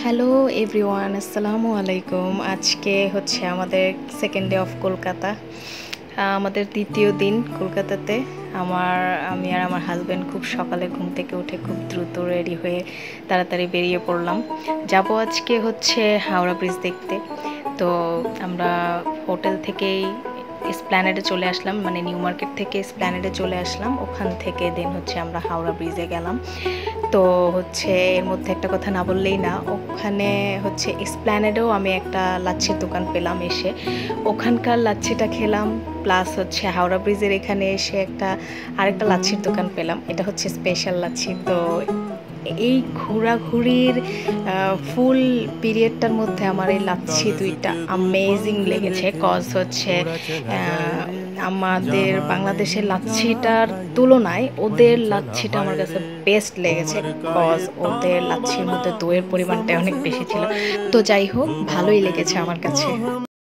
Hello everyone, আসসালামু আলাইকুম। আজকে হচ্ছে আমাদের সেকেন্ড ডে অফ কলকাতা, আমাদের দ্বিতীয় দিন কলকাতাতে। আমি আর আমার হাজব্যান্ড খুব সকালে ঘুম থেকে উঠে খুব দ্রুত রেডি হয়ে তাড়াতাড়ি বেরিয়ে পড়লাম। যাব আজকে হচ্ছে হাওড়া ব্রিজ দেখতে। তো আমরা হোটেল থেকেই এসপ্ল্যানেডে চলে আসলাম, মানে নিউ মার্কেট থেকে এসপ্ল্যানেডে চলে আসলাম। ওখান থেকে দেন হচ্ছে আমরা হাওড়া ব্রিজে গেলাম। তো হচ্ছে এর মধ্যে একটা কথা না বললেই না, ওখানে হচ্ছে এসপ্ল্যানেডেও আমি একটা লাচ্ছির দোকান পেলাম, এসে ওখানকার লাচ্ছিটা খেলাম। প্লাস হচ্ছে হাওড়া ব্রিজের এখানে এসে আরেকটা লাচ্ছির দোকান পেলাম, এটা হচ্ছে স্পেশাল লাচ্ছি। তো এই ঘোরাঘুরির ফুল পিরিয়ডটার মধ্যে আমার এই লাচ্ছি দুইটা আমেজিং লেগেছে। কজ হচ্ছে আমাদের বাংলাদেশের লাচ্ছিটার তুলনায় ওদের লাচ্ছিটা আমার কাছে বেস্ট লেগেছে। কজ ওদের লাচ্ছির মধ্যে দইয়ের পরিমাণটা অনেক বেশি ছিল। তো যাই হোক, ভালোই লেগেছে আমার কাছে।